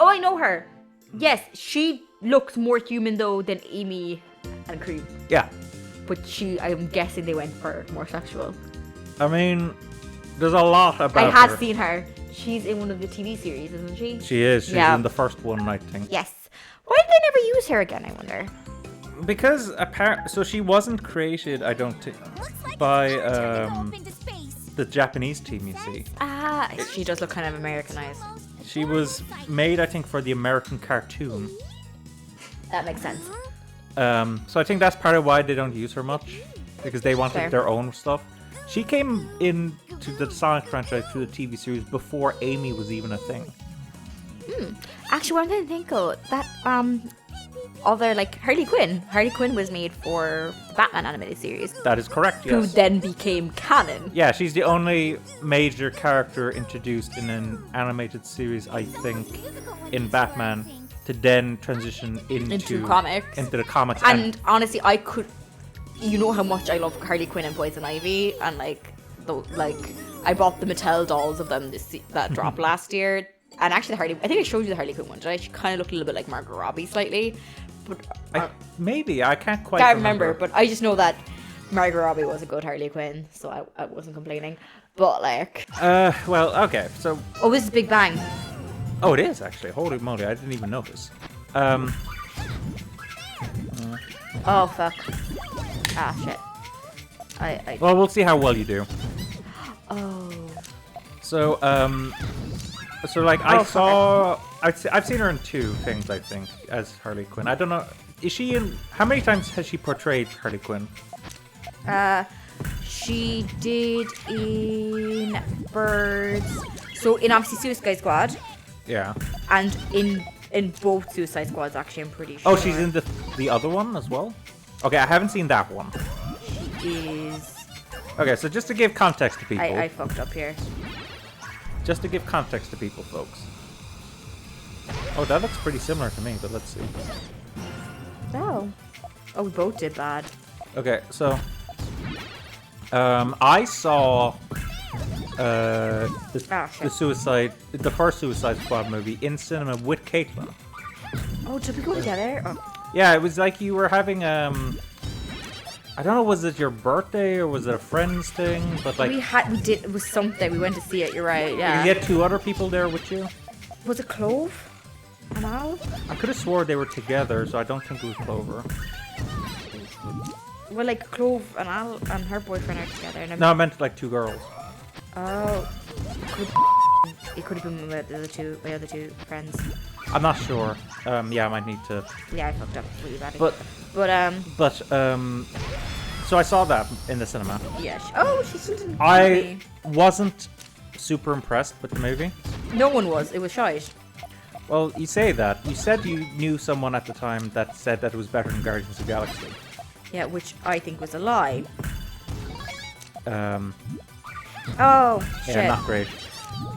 Oh, I know her. Yes, she looks more human though than Amy and Cream. Yeah. But I'm guessing they went for more sexual. I mean, there's a lot about I have her. seen her. She's in one of the TV series, isn't she? She is. She's Yeah. in the first one, I think. Yes. Why did they never use her again, I wonder? Because so she wasn't created, I don't think, by the Japanese team, you see. Ah, she does look kind of Americanized. She was made, I think, for the American cartoon. That makes sense. So I think that's part of why they don't use her much, because they wanted Fair. their own stuff. She came into the Sonic franchise through the TV series before Amy was even a thing. Actually, what I'm trying to think of, that other, like, Harley Quinn. Harley Quinn was made for the Batman animated series. That is correct, Who yes. then became canon. Yeah, she's the only major character introduced in an animated series, I think, in Batman, to then transition into comics. Into the comics. And honestly, you know how much I love Harley Quinn and Poison Ivy, and I bought the Mattel dolls of them that dropped last year. And actually, I think I showed you the Harley Quinn one, did I? She kind of looked a little bit like Margot Robbie slightly. But maybe, I can't quite remember. But I just know that Margot Robbie was a good Harley Quinn, so I wasn't complaining. But like... well, okay, so... Oh, this is Big Bang. Oh, it is, actually. Holy moly, I didn't even notice. Oh, fuck. Ah, shit. Well, we'll see how well you do. Oh. So, like, I've seen her in 2 things, I think, as Harley Quinn. I don't know, is she in, how many times has she portrayed Harley Quinn? She did in Birds. So, in obviously Suicide Squad. Yeah. And in both Suicide Squads, actually, I'm pretty sure. Oh, she's in the other one as well? Okay, I haven't seen that one. She is... Okay, so just to give context to people. I fucked up here. Just to give context to people, folks. Oh, that looks pretty similar to me, but let's see. Oh. Oh, we both did bad. Okay, so... I saw... the first Suicide Squad movie in cinema with Kathlynn. Oh, did we go together? Oh. Yeah, it was like you were having I don't know, was it your birthday or was it a friend's thing? But like we did. It was something. We went to see it. You're right. Yeah. You had 2 other people there with you. Was it Clove and Al? I could have swore they were together, so I don't think it was Clover. Well, like Clove and Al and her boyfriend are together. No, I meant like 2 girls. Oh. It could have been my other two friends. I'm not sure. Yeah, I might need to. Yeah, I fucked up really badly. But so I saw that in the cinema. Yeah. She still didn't. I wasn't super impressed with the movie. No one was. It was shite. Well, you say that. You said you knew someone at the time that said that it was better than Guardians of the Galaxy. Yeah, which I think was a lie. Yeah, shit. not great.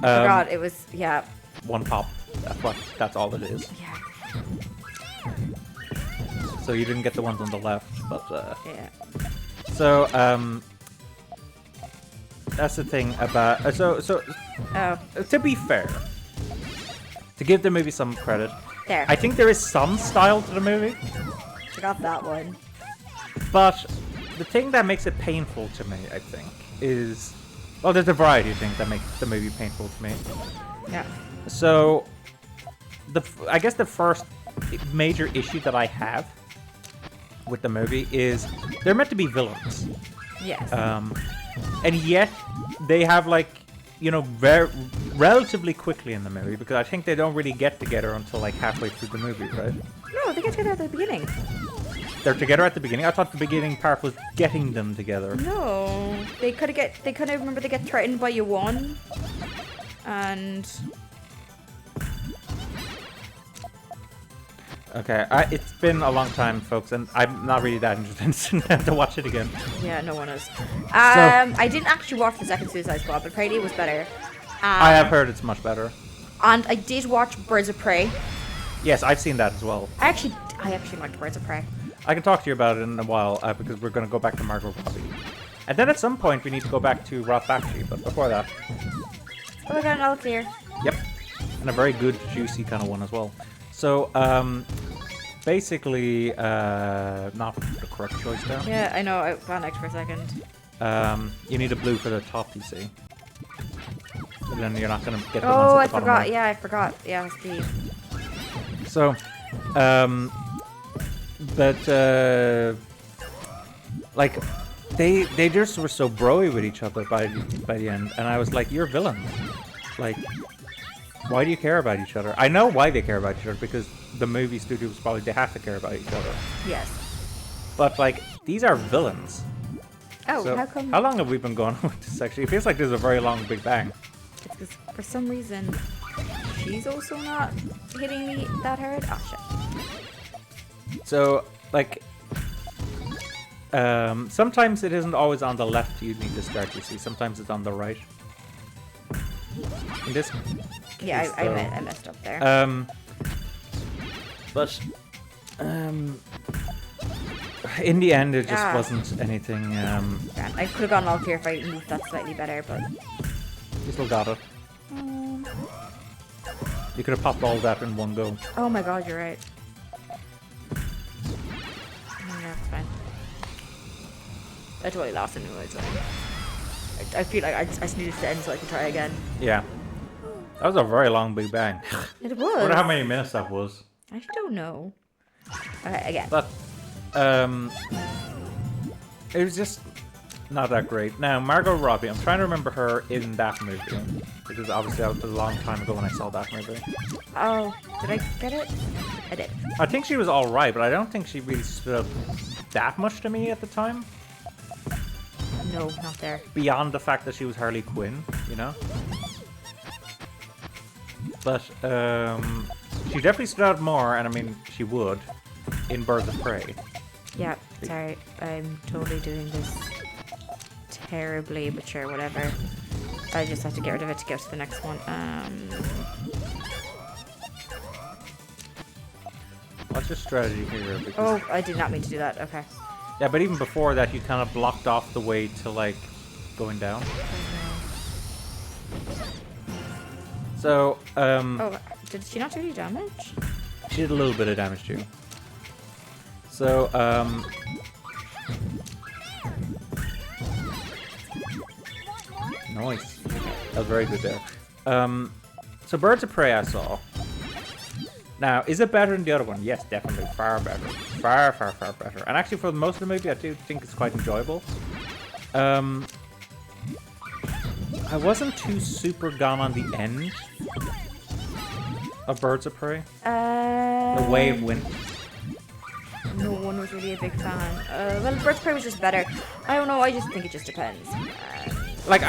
Forgot it was. Yeah. 1 pop. That's all it is. Yeah. So you didn't get the ones on the left, but Yeah. So that's the thing about to be fair, to give the movie some credit, There. I think there is some style to the movie, Forgot that one. but the thing that makes it painful to me, I think, is, well, there's a variety of things that make the movie painful to me. Yeah. So I guess the first major issue that I have with the movie is they're meant to be villains. Yes. And yet they have, like, you know, very relatively quickly in the movie, because I think they don't really get together until like halfway through the movie, right? No, they get together at the beginning. They're together at the beginning. I thought the beginning part was getting them together. No, they kind of remember they get threatened by Yuan, and Okay, it's been a long time, folks, and I'm not really that interested to watch it again. Yeah, no one is. I didn't actually watch the second Suicide Squad, but apparently it was better. I have heard it's much better. And I did watch Birds of Prey. Yes, I've seen that as well. I actually liked Birds of Prey. I can talk to you about it in a while, because we're going to go back to Margot Robbie. And then at some point we need to go back to Ralph Bakshi, but before that... Oh, we got an all clear. Yep. And a very good, juicy kind of one as well. So, basically, not the correct choice there. Yeah, I know. I panicked for a second. You need a blue for the top, you see. And then you're not going to get the Oh, ones I at the bottom forgot. right. Yeah, I forgot. Yeah, Steve. So, like, they just were so broy with each other by the end, and I was like, you're villains. Like, why do you care about each other? I know why they care about each other, because the movie studios probably, they have to care about each other. Yes. But, like, these are villains. Oh, So, how come? how long have we been going on with this, actually? It feels like there's a very long Big Bang. Because for some reason, she's also not hitting me that hard. Oh, shit. So, like, sometimes it isn't always on the left you need to start, you see. Sometimes it's on the right. In this Yeah, case, I messed up there. But, in the end, it just Ah. wasn't anything, Grand. I could have gone all clear if I moved that slightly better, but... you still got it. You could have popped all that in one go. Oh my god, you're right. Yeah, it's fine. I totally lost anyway, it's fine. I feel like I just needed to end so I could try again. Yeah. That was a very long Big Bang. It I was. wonder how many minutes that was. I actually don't know. Okay, again. But, it was just not that great. Now, Margot Robbie, I'm trying to remember her in that movie. Because obviously that was a long time ago when I saw that movie. Oh, did I get it? I did. I think she was alright, but I don't think she really stood out that much to me at the time. No, not there. Beyond the fact that she was Harley Quinn, you know? But, she definitely stood out more, and I mean, she would, in Birds of Prey. Yeah, sorry. I'm totally doing this terribly, but sure, whatever. I just have to get rid of it to get to the next one. What's your strategy here? Because, Oh, I did not mean to do that. Okay. yeah, but even before that, you kind of blocked off the way to, like, going down. So, Oh, did she not do any damage? she did a little bit of damage too. So, nice. That was very good there. So Birds of Prey I saw. Now, is it better than the other one? Yes, definitely. Far better. Far, far, far better. And actually for most of the movie, I do think it's quite enjoyable. I wasn't too super gone on the end of Birds of Prey. The way it went. No one was really a big fan. Well, Birds of Prey was just better. I don't know, I just think it just depends. Like,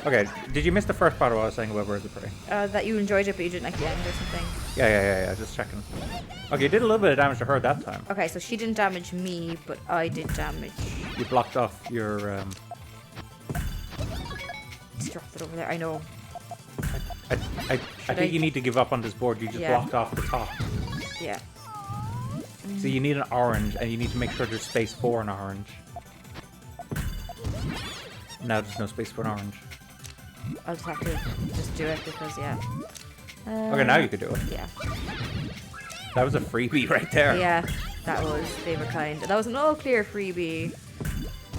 okay, did you miss the first part of what I was saying about Birds of Prey? That you enjoyed it, but you didn't like the end or something. Yeah, just checking. Okay, you did a little bit of damage to her that time. Okay, so she didn't damage me, but I did damage. You blocked off your, Just dropped it over there, I know. I think you need to give up on this board. You just blocked off the top. Yeah. So you need an orange, and you need to make sure there's space for an orange. Now there's no space for an orange. I'll just have to just do it because, yeah. Okay, now you can do it. Yeah. That was a freebie right there. Yeah, that was, they were kind. That was an all clear freebie.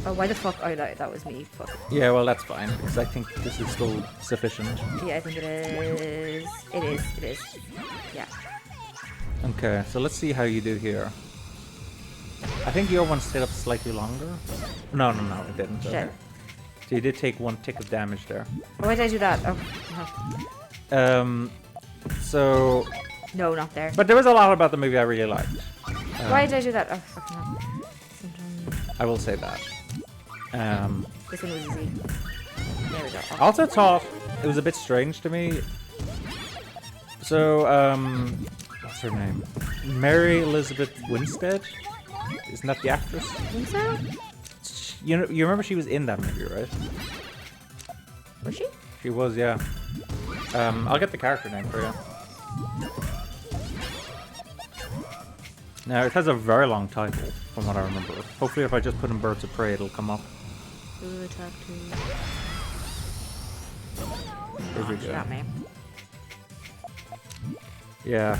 Oh, why the fuck? Oh, that was me. Fuck. Yeah, well, that's fine, because I think this is still sufficient. Yeah, I think it is. It is. Yeah. Okay, so let's see how you do here. I think your one stayed up slightly longer. No, it didn't. Shit. Okay. So you did take one tick of damage there. Oh, why did I do that? Oh. So... No, not there. But there was a lot about the movie I really liked. Why did I do that? Oh, fucking hell. Sometimes... I will say that. This one was easy. There we go. I also thought it was a bit strange to me. So, what's her name? Mary Elizabeth Winstead? Isn't that the actress? I think so? You know, you remember she was in that movie, right? Was she? She was, yeah. I'll get the character name for you. Now, it has a very long title, from what I remember. Hopefully, if I just put in Birds of Prey, it'll come up. Ooh, talk to... Here we She go. got me. Yeah.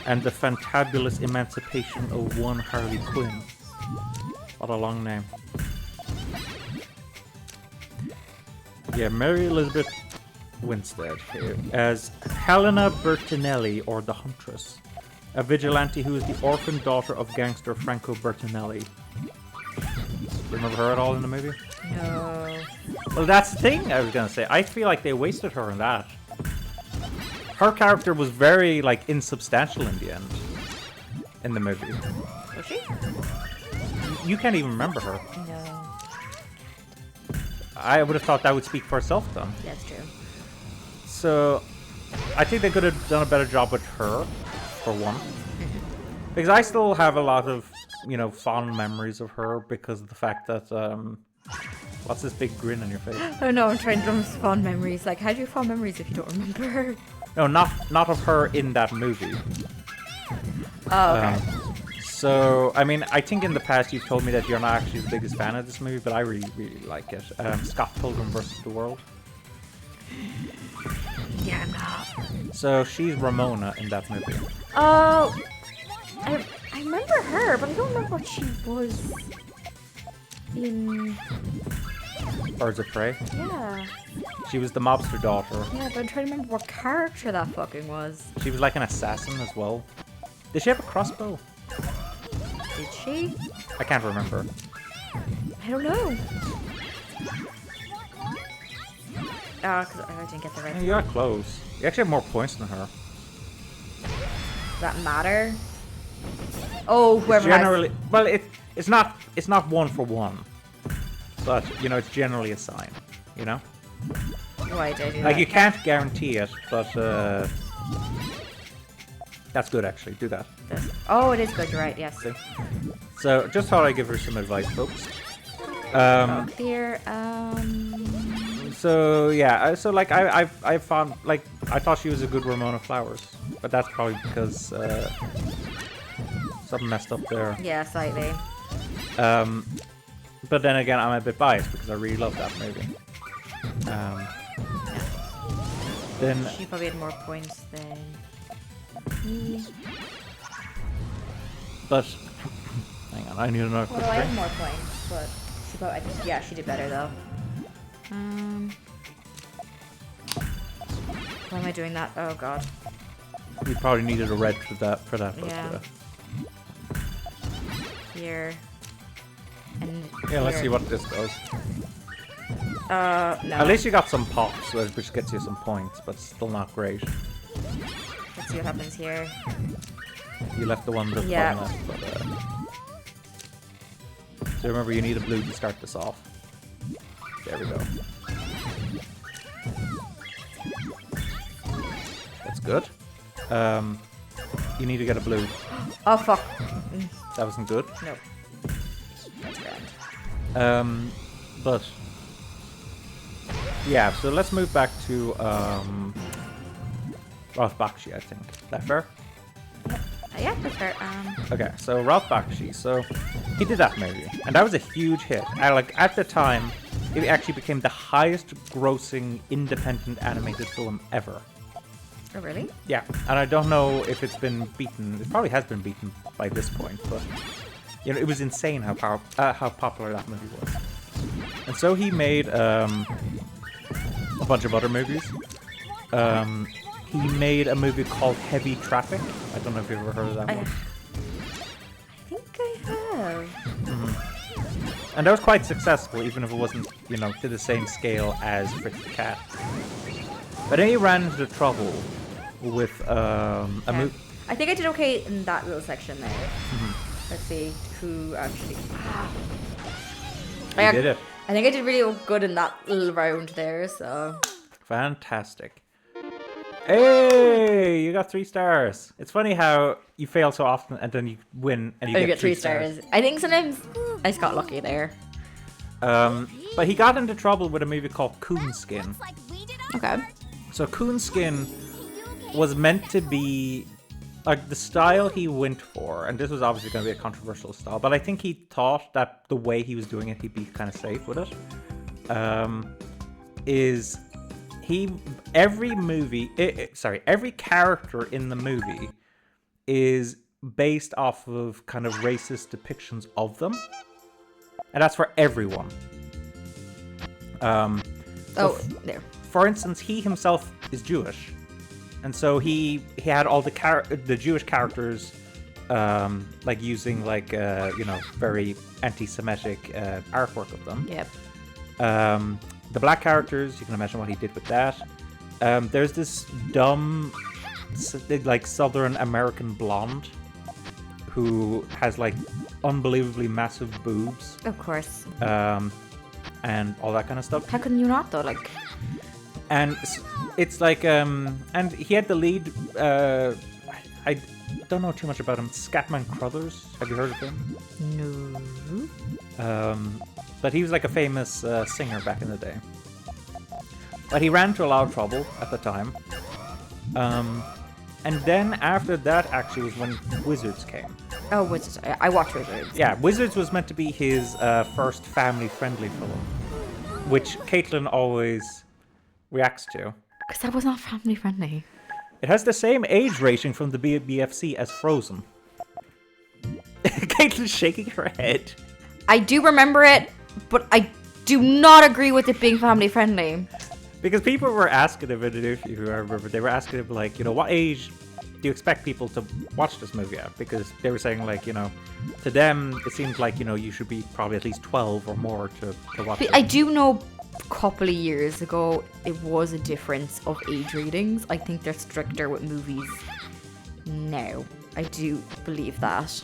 And the fantabulous emancipation of one Harley Quinn. What a long name. Yeah, Mary Elizabeth Winstead here as Helena Bertinelli, or the Huntress, a vigilante who is the orphaned daughter of gangster Franco Bertinelli. Remember her at all in the movie? No. Well, that's the thing I was gonna say. I feel like they wasted her in that. Her character was very, like, insubstantial in the end. In the movie. Was she? You can't even remember her. No. I would have thought that would speak for itself, though. That's true. So, I think they could have done a better job with her, for one. Because I still have a lot of, you know, fond memories of her because of the fact that, what's this big grin on your face? Oh no, I'm trying to remember fond memories. Like, how do you fond memories if you don't remember her? No, not of her in that movie. Oh, okay. So, I mean, I think in the past you've told me that you're not actually the biggest fan of this movie, but I really, really like it. Scott Pilgrim vs. the World. Yeah, I'm not. So, she's Ramona in that movie. Oh, I remember her, but I don't remember what she was in. Birds of Prey. Yeah. She was the mobster daughter. Yeah, but I'm trying to remember what character that fucking was. She was like an assassin as well. Did she have a crossbow? Did she? I can't remember. I don't know. Oh, because I didn't get the right. You got close. You actually have more points than her. Does that matter? Oh, whoever Generally, well, it's not 1 for 1, but you know it's generally a sign. You know, Why did I do like that? you can't guarantee it, but that's good actually. Do that. Oh, it is good. You're right. Yes. See? So just thought I'd give her some advice, folks. Clear. So yeah, so like I found like I thought she was a good Ramona Flowers, but that's probably because something messed up there. Yeah, slightly. But then again, I'm a bit biased because I really love that movie. Then She probably had more points than me. but hang on, I need another quick Well, I drink. had more points, but she probably, I think, yeah, she did better though. Why am I doing that? Oh god. You probably needed a red for that. But, Yeah. Here. And yeah, let's here. see what this does. No. At least you got some pops, which gets you some points, but still not great. Let's see what happens here. You left the one that's Yeah. bottom left, but so remember, you need a blue to start this off. There we go. That's good. You need to get a blue. Oh fuck. That wasn't good. Nope. That's grand. But yeah, so let's move back to Ralph Bakshi, I think. Is that fair? Yeah, that's fair. Okay, so Ralph Bakshi, so he did that movie, and that was a huge hit. Like at the time, it actually became the highest grossing independent animated film ever. Oh really? Yeah, and I don't know if it's been beaten. It probably has been beaten by this point, but you know, it was insane how popular that movie was. And so he made a bunch of other movies. He made a movie called Heavy Traffic. I don't know if you've ever heard of that one. I think I have. And that was quite successful, even if it wasn't, you know, to the same scale as Fritz the Cat. But then he ran into trouble with a movie. I think I did okay in that little section there. Let's see who actually. He did it. I think I did really good in that little round there. So. Fantastic. Hey, you got 3 stars. It's funny how you fail so often and then you win and you get 3 stars. I think sometimes I just got lucky there. But he got into trouble with a movie called Coonskin. Okay. So Coonskin was meant to be like the style he went for, and this was obviously going to be a controversial style, but I think he thought that the way he was doing it, he'd be kind of safe with it. Is every character in the movie is based off of kind of racist depictions of them, and that's for everyone. There. For instance, he himself is Jewish, and so he had all the Jewish characters, like using like very anti-Semitic artwork of them. Yep. The black characters, you can imagine what he did with that. There's this dumb, like Southern American blonde who has like unbelievably massive boobs. Of course. And all that kind of stuff. How can you not though? Like. And it's like, and he had the lead. I don't know too much about him. Scatman Crothers. Have you heard of him? No. But he was like a famous singer back in the day. But he ran into a lot of trouble at the time. And then after that, actually, was when Wizards came. Oh, Wizards. I watched Wizards. Yeah, Wizards was meant to be his first family-friendly film, which Kathlynn always reacts to. Because that was not family-friendly. It has the same age rating from the BFC as Frozen. Kathlyn's shaking her head. I do remember it, but I do not agree with it being family-friendly. Because people were asking him, if you remember, they were asking him, like, what age do you expect people to watch this movie at? Because they were saying, like, to them, it seems like, you should be probably at least 12 or more to watch it. I do know a couple of years ago, it was a difference of age ratings. I think they're stricter with movies now. I do believe that.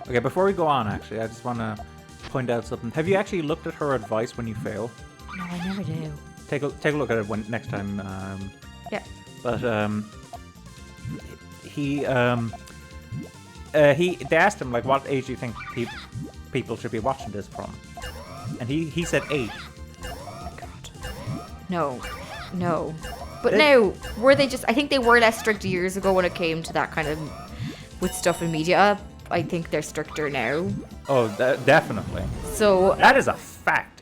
Okay, before we go on, actually, I just want to point out something. Have you actually looked at her advice when you fail? No, I never do. Take a look at it next time. Yeah. But they asked him, like, what age do you think people should be watching this from? And he said 8. Oh my God. No. But no, were they just? I think they were less strict years ago when it came to that kind of with stuff in media. I think they're stricter now. Oh, definitely. So that is a fact.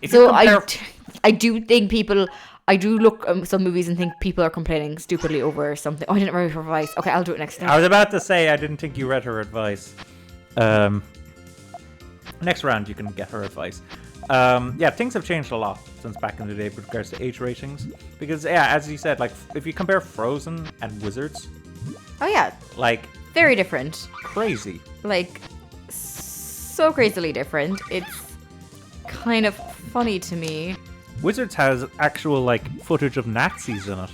I do think people. I do look at some movies and think people are complaining stupidly over something. Oh, I didn't read her advice. Okay, I'll do it next time. I was about to say I didn't think you read her advice. Next round you can get her advice. Yeah, things have changed a lot since back in the day with regards to age ratings. Because yeah, as you said, like if you compare Frozen and Wizards. Oh yeah. Like very different. Crazy. Like so crazily different. It's kind of funny to me. Wizards has actual like footage of Nazis in it.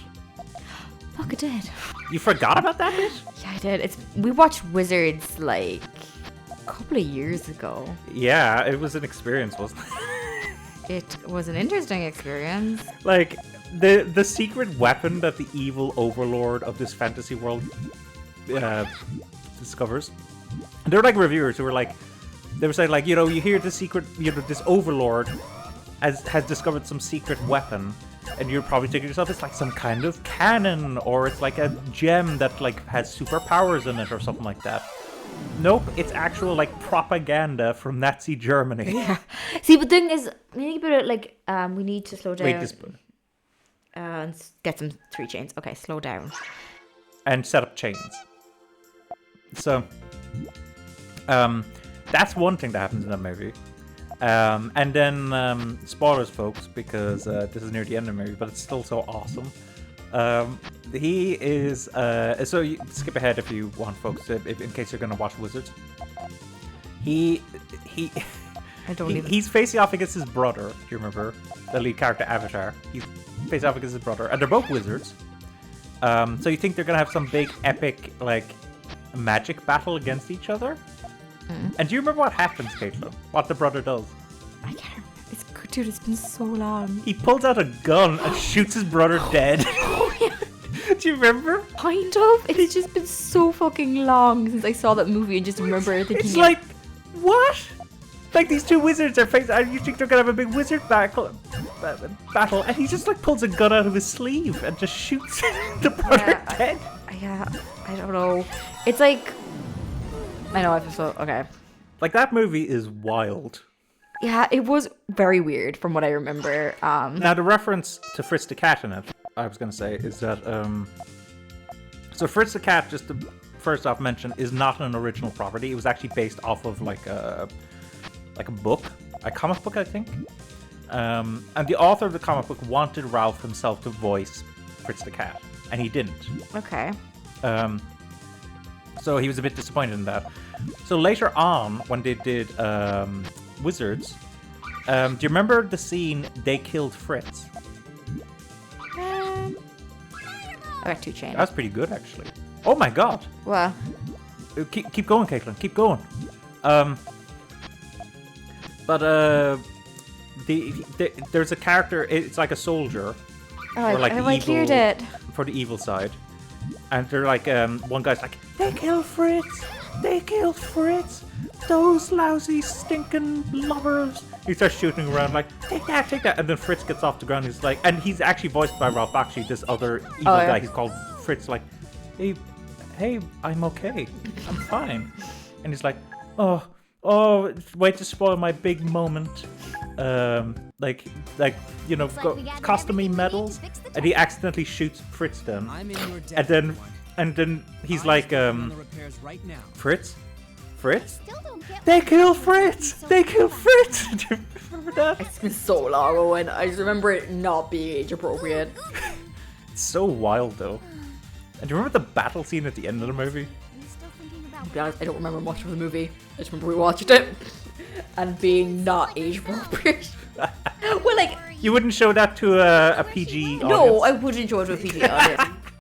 Fuck, I did. You forgot about that bit? Yeah, I did. We watched Wizards like a couple of years ago. Yeah, it was an experience, wasn't it? It was an interesting experience. Like the secret weapon that the evil overlord of this fantasy world discovers. And there were like reviewers who were like, they were saying like, you hear the secret, this overlord has discovered some secret weapon, and you're probably thinking to yourself, it's like some kind of cannon, or it's like a gem that like has superpowers in it, or something like that. Nope, it's actual like propaganda from Nazi Germany. Yeah. See, but the thing is, we need to put it like, we need to slow down. Wait, just and get some 3 chains. Okay, slow down. And set up chains. So, that's one thing that happens in that movie. And then, spoilers, folks, because this is near the end of the movie, but it's still so awesome. He is, so you skip ahead if you want, folks, in case you're going to watch Wizards. I don't even... He's facing off against his brother, do you remember? The lead character, Avatar. He's facing off against his brother, and they're both wizards. So you think they're going to have some big, epic, like, magic battle against each other? And do you remember what happens, Kathlynn? What the brother does? I can't remember. Dude, it's been so long. He pulls out a gun and shoots his brother dead. Oh, yeah. Do you remember? Kind of. It's just been so fucking long since I saw that movie and just remember thinking... It's like, what? Like these two wizards are facing... You think they're going to have a big wizard battle, and he just like pulls a gun out of his sleeve and just shoots the brother dead. I don't know. It's like... I know, I feel so... Okay. Like, that movie is wild. Yeah, it was very weird from what I remember. Now, the reference to Frisk the Cat in it I was gonna say is that so Fritz the Cat, just to first off mention, is not an original property. It was actually based off of like a book, a comic book, I think. And the author of the comic book wanted Ralph himself to voice Fritz the Cat, and he didn't. Okay. So he was a bit disappointed in that. So later on, when they did Wizards, do you remember the scene they killed Fritz? I got 2 chains. That's pretty good, actually. Oh my god! Well, Keep going, Kathlynn. Keep going. There's a character. It's like a soldier. oh, like I cleared it. for the evil side, and they're like, one guy's like, they killed Fritz. They killed Fritz. Those lousy, stinking lubbers. He starts shooting around like, take that, and then Fritz gets off the ground. He's like, and he's actually voiced by Ralph Bakshi, this other evil guy. He's called Fritz. Like, hey, I'm okay. I'm fine. And he's like, oh, wait to spoil my big moment. Like costing me medals, and he accidentally shoots Fritz then, and then he's like, Fritz, they killed Fritz. Do you remember that? It's been so long, Owen. I just remember it not being age appropriate. It's so wild though. And do you remember the battle scene at the end of the movie? To be honest, I don't remember much of the movie. I just remember we watched it and being not age appropriate. Well, like, you wouldn't show that to a PG audience? No, I wouldn't show it to a PG audience.